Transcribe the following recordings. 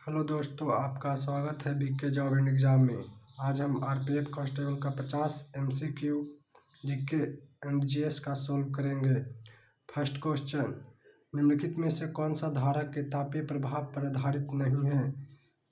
Hello दोस्तों, आपका स्वागत है बीके जॉब एंड एग्ज़ाम में। आज हम आरपीएफ कांस्टेबल का 50 एमसीक्यू जीके एंड जीएस का सोल्व करेंगे। फर्स्ट क्वेश्चन, निम्नलिखित में से कौन सा धारा के तापीय प्रभाव पर आधारित नहीं है?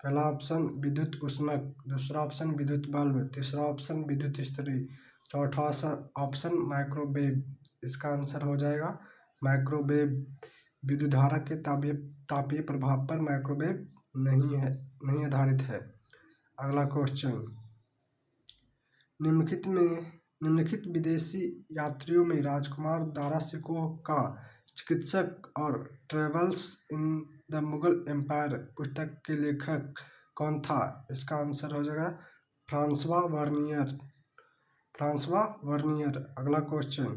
पहला ऑप्शन विद्युत ऊष्मक, दूसरा ऑप्शन विद्युत बल्ब, तीसरा ऑप्शन विद्युत इस्त्री, चौथा ऑप्शन माइक्रोवेव। इसका आंसर हो जाएगा माइक्रोवेव। विद्युत धारा के तापीय प्रभाव पर माइक्रोवेव नहीं आधारित है। अगला क्वेश्चन, निम्नलिखित विदेशी यात्रियों में राजकुमार दाराशिकोह का चिकित्सक और travels in the Mughal empire पुस्तक के लेखक कौन था? इसका आंसर हो जाएगा फ्रांसवा वर्नियर। अगला क्वेश्चन,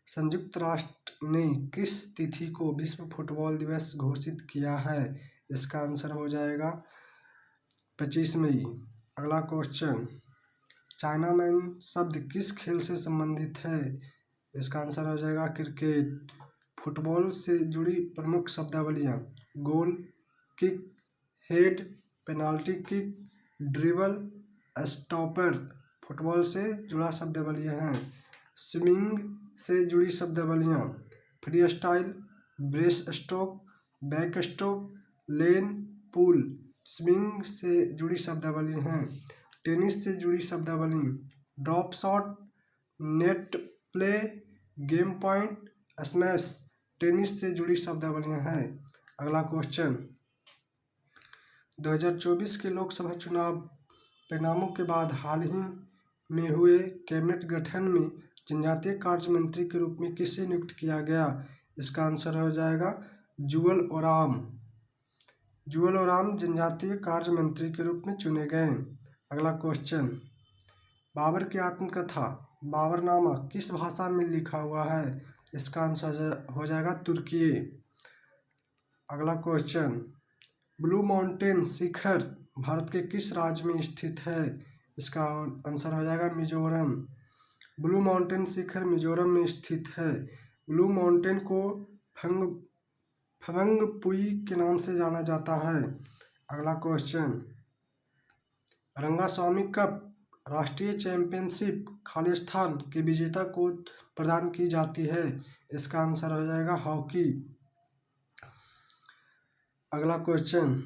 संयुक्त राष्ट्र ने किस तिथि को विश्व फुटबॉल दिवस घोषित किया है? इसका आंसर हो जाएगा 25 मई। अगला क्वेश्चन, चाइनामैन शब्द किस खेल से संबंधित है? इसका आंसर हो जाएगा क्रिकेट। फुटबॉल से जुड़ी प्रमुख शब्दावलियाँ goal, kick, head, penalty kick, dribble, stopper football से जुड़ा शब्दावलियाँ हैं। स्विमिंग से जुड़ी शब्दावलियाँ freestyle, breaststroke, backstroke, lane, pool swimming से जुड़ी शब्दावली हैं। टेनिस से जुड़ी शब्दावली drop shot, net play, game point, smash tennis से जुड़ी शब्दावलियाँ हैं। अगला क्वेश्चन, 2024 के लोकसभा चुनाव परिणामों के बाद हाल ही में हुए कैबिनेट गठन में जनजातीय कार्य मंत्री के रूप में किसे नियुक्त किया गया? इसका आंसर हो जाएगा जुअल ओराम जनजातीय कार्य मंत्री के रूप में चुने गए। अगला क्वेश्चन, बाबर की आत्मकथा बाबरनामा किस भाषा में लिखा हुआ है? इसका आंसर हो जाएगा तुर्की। अगला क्वेश्चन, ब्लू माउंटेन शिखर भारत के किस राज्य में स्थित है? इसका आंसर हो जाएगा मिजोरम। ब्लू माउंटेन शिखर मिजोरम में स्थित है। ब्लू माउंटेन को फबंगपुई के नाम से जाना जाता है। अगला क्वेश्चन, रंगास्वामी कप राष्ट्रीय चैंपियनशिप खालिस्तान के विजेता को प्रदान की जाती है। इसका आंसर हो जाएगा हॉकी। अगला क्वेश्चन,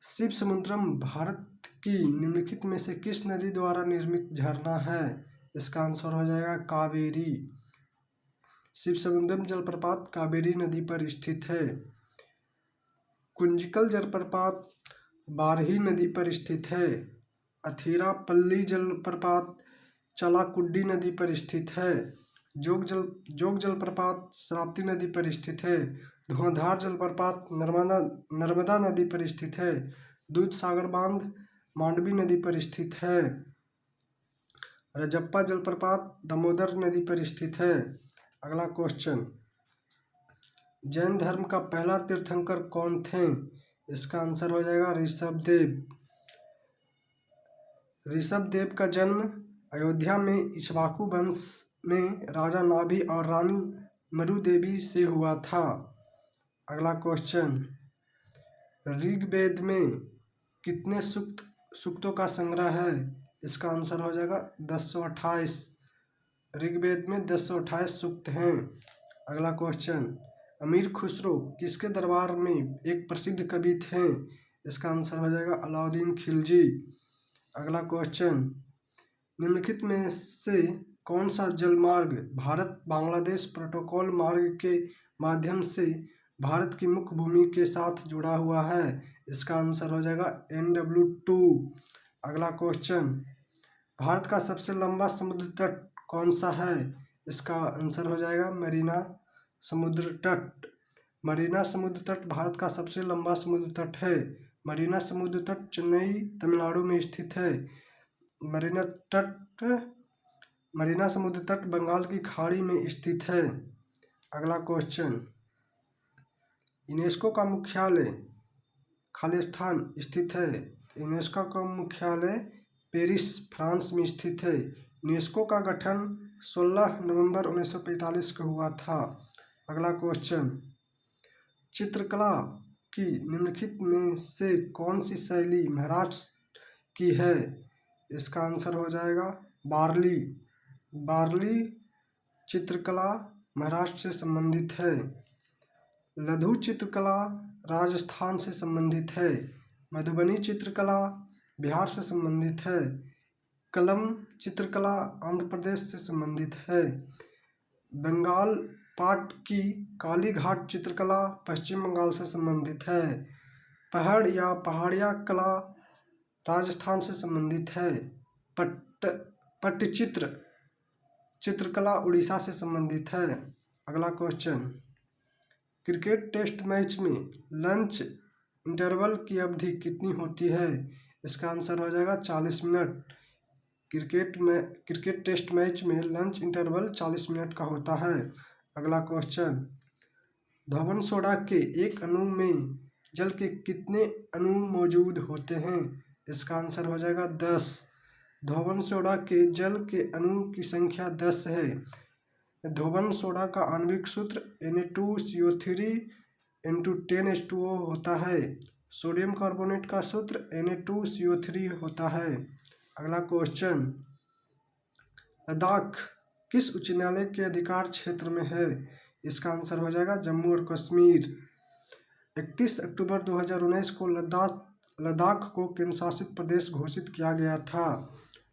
शिव समुद्रम भारत की निम्नलिखित में से किस नदी द्वारा निर्मित झरना है? इसका आंसर हो जाएगा कावेरी। शिव समुद्रम जलप्रपात कावेरी नदी पर स्थित है। कुंजिकल जलप्रपात बारही नदी पर स्थित है। अथिरापल्ली जलप्रपात चलाकुड्डी नदी पर स्थित है। जोग जलप्रपात शरावती नदी पर स्थित है। धुआंधार जलप्रपात नर्मदा नदी पर स्थित है। दूध सागर बांध मांडवी नदी पर स्थित है। रजप्पा जलप्रपात दामोदर नदी पर स्थित है। अगला क्वेश्चन, जैन धर्म का पहला तीर्थंकर कौन थे? इसका आंसर हो जाएगा ऋषभदेव का जन्म अयोध्या में इक्ष्वाकु वंश में राजा नाभि और रानी मरुदेवी से हुआ था। अगला क्वेश्चन, ऋग्वेद में कितने सूक्तों का संग्रह है? इसका आंसर हो जाएगा 1028। ऋग्वेद में 1028 सूक्त हैं। अगला क्वेश्चन, अमीर खुसरो किसके दरबार में एक प्रसिद्ध कवि थे? इसका आंसर हो जाएगा अलाउद्दीन खिलजी। अगला क्वेश्चन, निम्नलिखित में से कौन सा जलमार्ग भारत बांग्लादेश प्रोटोकॉल मार्ग के माध्यम से भारत की मुख्य भूमि के साथ जुड़ा हुआ है? इसका आंसर हो जाएगा NW2। अगला क्वेश्चन, भारत का सबसे लंबा समुद्र तट कौन सा है? इसका आंसर हो जाएगा मरीना समुद्र तट भारत का सबसे लंबा समुद्र तट है। मरीना समुद्र तट चेन्नई तमिलनाडु में स्थित है। मरीना समुद्र तट बंगाल की खाड़ी में स्थित है। अगला क्वेश्चन, यूनेस्को का मुख्यालय खालिस्तान स्थित है। यूनेस्को का मुख्यालय पेरिस फ्रांस में स्थित है। यूनेस्को का गठन 16 नवंबर 1945 को हुआ था। अगला क्वेश्चन, चित्रकला की निम्नलिखित में से कौन सी शैली महाराष्ट्र की है? इसका आंसर हो जाएगा बार्ली। बार्ली चित्रकला महाराष्ट्र से संबंधित है। लघु चित्रकला राजस्थान से संबंधित है। मधुबनी चित्रकला बिहार से संबंधित है। कलम चित्रकला आंध्र प्रदेश से संबंधित है। बंगाल पाट की काली घाट चित्रकला पश्चिम बंगाल से संबंधित है। पहाड़ या पहाड़िया कला राजस्थान से संबंधित है। पट्टचित्र चित्रकला उड़ीसा से संबंधित है। अगला क्वेश्चन, क्रिकेट टेस्ट मैच में लंच इंटरवल की अवधि कितनी होती है? इसका आंसर हो जाएगा 40 मिनट। क्रिकेट टेस्ट मैच में लंच इंटरवल 40 मिनट का होता है। अगला क्वेश्चन, धोबन सोडा के एक अणु में जल के कितने अणु मौजूद होते हैं? इसका आंसर हो जाएगा 10। धोबन सोडा के जल के अणु की संख्या 10 है। धोबन सोडा का आणविक सूत्र Na2CO3 × 10H2O होता है। सोडियम कार्बोनेट का सूत्र Na2CO3 होता है। अगला क्वेश्चन, लद्दाख किस उच्च न्यायालय के अधिकार क्षेत्र में है? इसका आंसर हो जाएगा जम्मू और कश्मीर। 31 अक्टूबर 2019 को लद्दाख को केंद्र शासित प्रदेश घोषित किया गया था।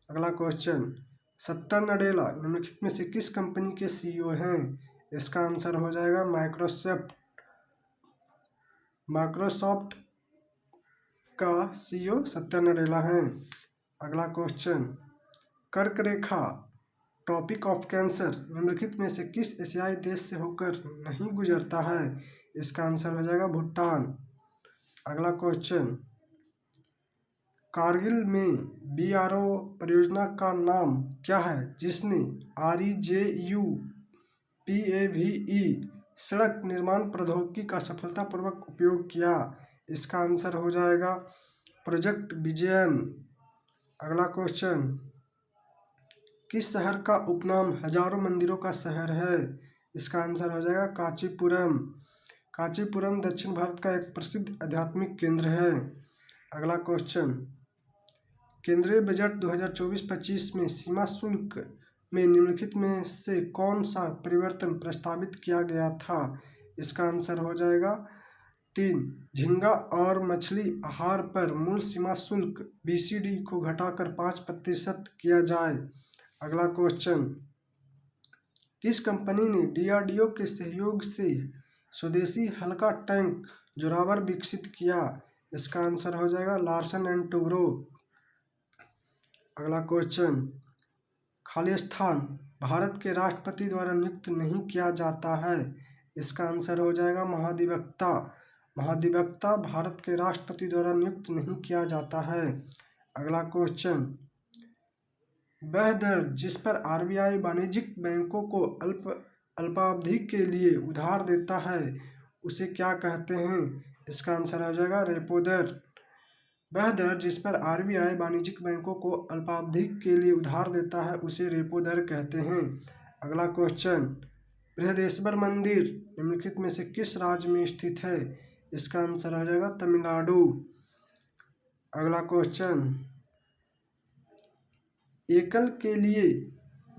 अगला क्वेश्चन, सत्या नडेला निम्नलिखित में से किस कंपनी के सीईओ हैं? इसका आंसर हो जाएगा माइक्रोसॉफ्ट का सीईओ सत्या नडेला हैं। अगला क्वेश्चन, कर्क रेखा ट्रॉपिक ऑफ कैंसर निम्नलिखित में से किस एशियाई देश से होकर नहीं गुजरता है? इसका आंसर हो जाएगा भूटान। अगला क्वेश्चन, कारगिल में BRO परियोजना का नाम क्या है जिसने REJUPAVE सड़क निर्माण प्रौद्योगिकी का सफलतापूर्वक उपयोग किया? इसका आंसर हो जाएगा प्रोजेक्ट विजयन। अगला क्वेश्चन, किस शहर का उपनाम हजारों मंदिरों का शहर है? इसका आंसर हो जाएगा कांचीपुरम। कांचीपुरम दक्षिण भारत का एक प्रसिद्ध आध्यात्मिक केंद्र है। अगला क्वेश्चन, केंद्रीय बजट 2024-25 में सीमा शुल्क में निम्नलिखित में से कौन सा परिवर्तन प्रस्तावित किया गया था? इसका आंसर हो जाएगा 3। झींगा और मछली आहार पर मूल सीमा शुल्क BCD को घटाकर 5% किया जाए। अगला क्वेश्चन, किस कंपनी ने DRDO के सहयोग से स्वदेशी हल्का टैंक जोरावर विकसित किया? इसका आंसर हो जाएगा लार्सन एंड टूब्रो। अगला क्वेश्चन, खालिस्तान भारत के राष्ट्रपति द्वारा नियुक्त नहीं किया जाता है। इसका आंसर हो जाएगा महाधिवक्ता। महाधिवक्ता भारत के राष्ट्रपति द्वारा नियुक्त नहीं किया जाता है। अगला क्वेश्चन, वह दर जिस पर RBI वाणिज्यिक बैंकों को अल्पावधि के लिए उधार देता है उसे क्या कहते हैं? इसका आंसर हो जाएगा रेपो दर। वह दर जिस पर RBI वाणिज्यिक बैंकों को अल्पावधि के लिए उधार देता है उसे रेपो दर कहते हैं। अगला क्वेश्चन, बृहदेश्वर मंदिर निम्नलिखित में से किस राज्य में स्थित है? इसका आंसर हो जाएगा तमिलनाडु। अगला क्वेश्चन, एकल के लिए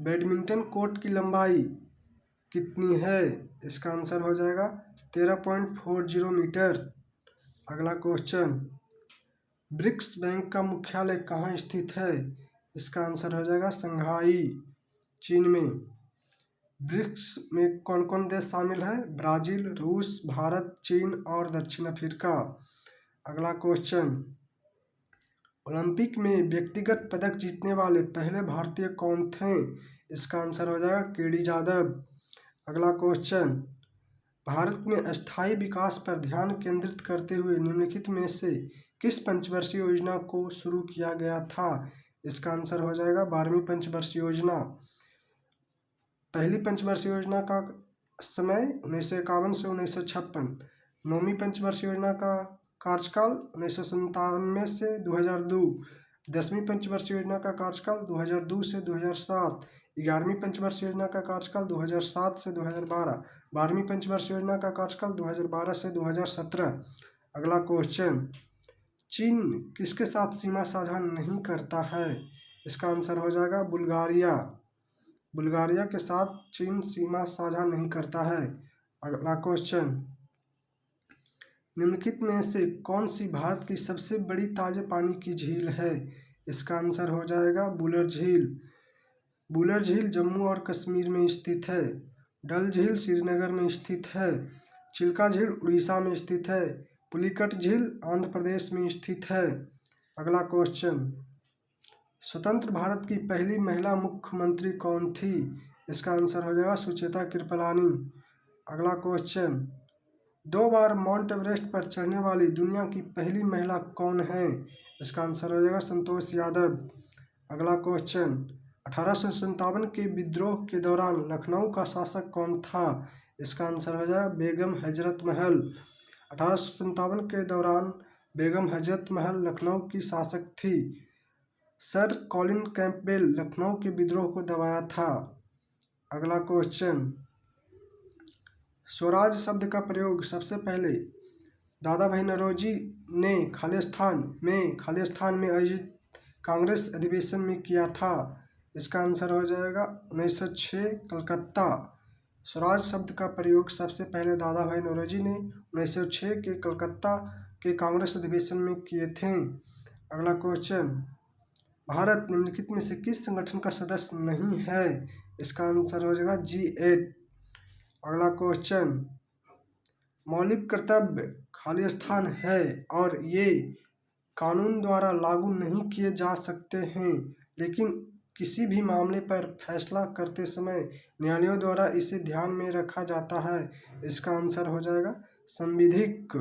बैडमिंटन कोर्ट की लंबाई कितनी है? इसका आंसर हो जाएगा 13.40 मीटर। अगला क्वेश्चन, ब्रिक्स बैंक का मुख्यालय कहाँ स्थित है? इसका आंसर हो जाएगा शंघाई चीन में। ब्रिक्स में कौन कौन देश शामिल है? ब्राज़ील, रूस, भारत, चीन और दक्षिण अफ्रीका। अगला क्वेश्चन, ओलंपिक में व्यक्तिगत पदक जीतने वाले पहले भारतीय कौन थे? इसका आंसर हो जाएगा KD यादव। अगला क्वेश्चन, भारत में अस्थायी विकास पर ध्यान केंद्रित करते हुए निम्नलिखित में से किस पंचवर्षीय योजना को शुरू किया गया था? इसका आंसर हो जाएगा 12वीं पंचवर्षीय योजना। पहली पंचवर्षीय योजना का समय 1951 से 1956। 9वीं पंचवर्षीय योजना का कार्यकाल 1997 से 2002। 10वीं पंचवर्षीय योजना का कार्यकाल 2002 से 2007। 11वीं पंचवर्षीय योजना का कार्यकाल 2007 से 2012। 12वीं पंचवर्षीय योजना का कार्यकाल 2012 से 2017। अगला क्वेश्चन, चीन किसके साथ सीमा साझा नहीं करता है? इसका आंसर हो जाएगा बुल्गारिया। बुल्गारिया के साथ चीन सीमा साझा नहीं करता है। अगला क्वेश्चन, निम्नलिखित में से कौन सी भारत की सबसे बड़ी ताजे पानी की झील है? इसका आंसर हो जाएगा बुलर झील। बुलर झील जम्मू और कश्मीर में स्थित है। डल झील श्रीनगर में स्थित है। चिल्का झील उड़ीसा में स्थित है। पुलिकट झील आंध्र प्रदेश में स्थित है। अगला क्वेश्चन, स्वतंत्र भारत की पहली महिला मुख्यमंत्री कौन थी? इसका आंसर हो जाएगा सुचेता कृपलानी। अगला क्वेश्चन, 2 बार माउंट एवरेस्ट पर चढ़ने वाली दुनिया की पहली महिला कौन है? इसका आंसर हो जाएगा संतोष यादव। अगला क्वेश्चन, 1857 के विद्रोह के दौरान लखनऊ का शासक कौन था? इसका आंसर हो जाएगा बेगम हजरत महल। 1857 के दौरान बेगम हजरत महल लखनऊ की शासक थी। सर कॉलिन कैंपबेल लखनऊ के विद्रोह को दबाया था। अगला क्वेश्चन, स्वराज शब्द का प्रयोग सबसे पहले दादा भाई नौरोजी ने खालिस्तान में आयोजित कांग्रेस अधिवेशन में किया था। इसका आंसर हो जाएगा 1906 कलकत्ता। स्वराज शब्द का प्रयोग सबसे पहले दादा भाई नौरोजी ने 1906 के कलकत्ता के कांग्रेस अधिवेशन में किए थे। अगला क्वेश्चन, भारत निम्नलिखित में से किस संगठन का सदस्य नहीं है? इसका आंसर हो जाएगा G8। अगला क्वेश्चन, मौलिक कर्तव्य खालिस्तान है और ये कानून द्वारा लागू नहीं किए जा सकते हैं, लेकिन किसी भी मामले पर फैसला करते समय न्यायालयों द्वारा इसे ध्यान में रखा जाता है। इसका आंसर हो जाएगा संविधिक।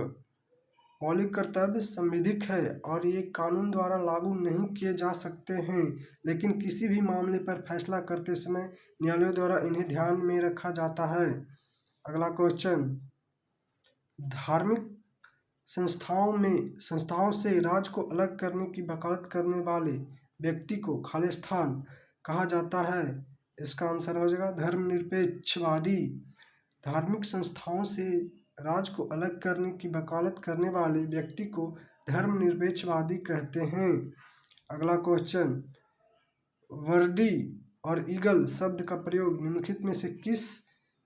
मौलिक कर्तव्य संविधिक है और ये कानून द्वारा लागू नहीं किए जा सकते हैं, लेकिन किसी भी मामले पर फैसला करते समय न्यायालयों द्वारा इन्हें ध्यान में रखा जाता है। अगला क्वेश्चन, धार्मिक संस्थाओं से राज्य को अलग करने की वकालत करने वाले व्यक्ति को खालिस्तान कहा जाता है। इसका आंसर हो जाएगा धर्मनिरपेक्षवादी। धार्मिक संस्थाओं से राज्य को अलग करने की वकालत करने वाले व्यक्ति को धर्मनिरपेक्षवादी कहते हैं। अगला क्वेश्चन, वर्डी और ईगल शब्द का प्रयोग निम्नलिखित में से किस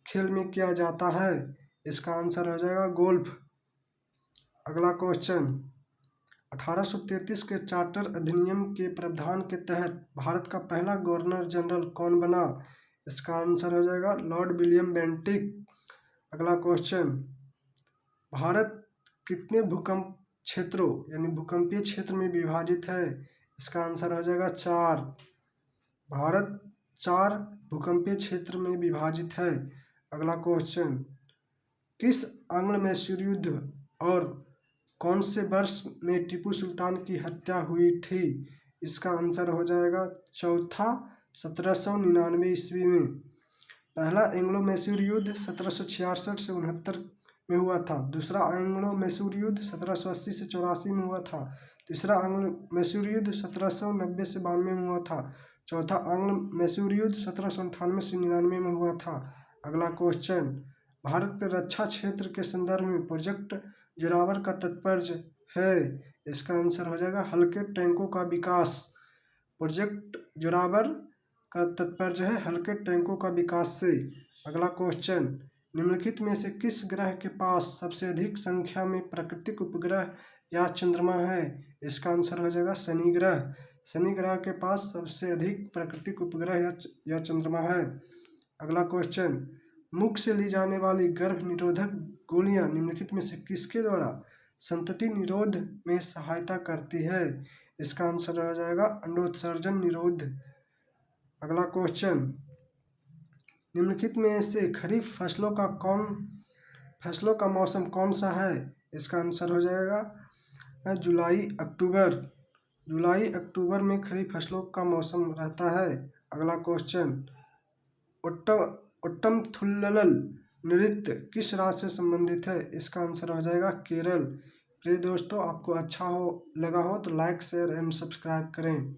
खेल में किया जाता है? इसका आंसर हो जाएगा गोल्फ। अगला क्वेश्चन, 1833 के चार्टर अधिनियम के प्रावधान के तहत भारत का पहला गवर्नर जनरल कौन बना? इसका आंसर हो जाएगा लॉर्ड विलियम बेंटिक। अगला क्वेश्चन, भारत कितने भूकंप क्षेत्रों यानी भूकंपीय क्षेत्र में विभाजित है? इसका आंसर हो जाएगा 4। भारत 4 भूकंपीय क्षेत्र में विभाजित है। अगला क्वेश्चन, किस आंग्ल मैसूर युद्ध और कौन से वर्ष में टीपू सुल्तान की हत्या हुई थी? इसका आंसर हो जाएगा चौथा 1799 ईस्वी में। पहला एंग्लो मैसूर युद्ध 1766 से 69 में हुआ था। दूसरा एंग्लो मैसूर युद्ध 1780 से 84 में हुआ था। तीसरा एंग्लो मैसूर युद्ध 1790 से 92 में हुआ था। चौथा एंग्लो मैसूर युद्ध 1798 से 99 में हुआ था। अगला क्वेश्चन, भारत के रक्षा क्षेत्र के संदर्भ में प्रोजेक्ट जोरावर का तात्पर्य है? इसका आंसर हो जाएगा हल्के टैंकों का विकास। प्रोजेक्ट जोरावर का तात्पर्य है हल्के टैंकों का विकास से। अगला क्वेश्चन, निम्नलिखित में से किस ग्रह के पास सबसे अधिक संख्या में प्राकृतिक उपग्रह या चंद्रमा है? इसका आंसर हो जाएगा शनि ग्रह। शनि ग्रह के पास सबसे अधिक प्राकृतिक उपग्रह या चंद्रमा है। अगला क्वेश्चन, मुख से ली जाने वाली गर्भ निरोधक गोलियां निम्नलिखित में से किसके द्वारा संतति निरोध में सहायता करती है? इसका आंसर हो जाएगा अंडोत्सर्जन निरोध। अगला क्वेश्चन, निम्नलिखित में से खरीफ फसलों का मौसम कौन सा है? इसका आंसर हो जाएगा जुलाई अक्टूबर में खरीफ फसलों का मौसम रहता है। अगला क्वेश्चन, ओट्टम थुल्लल नृत्य किस राज्य से संबंधित है? इसका आंसर हो जाएगा केरल। प्रिय दोस्तों, आपको अच्छा लगा हो तो लाइक शेयर एंड सब्सक्राइब करें।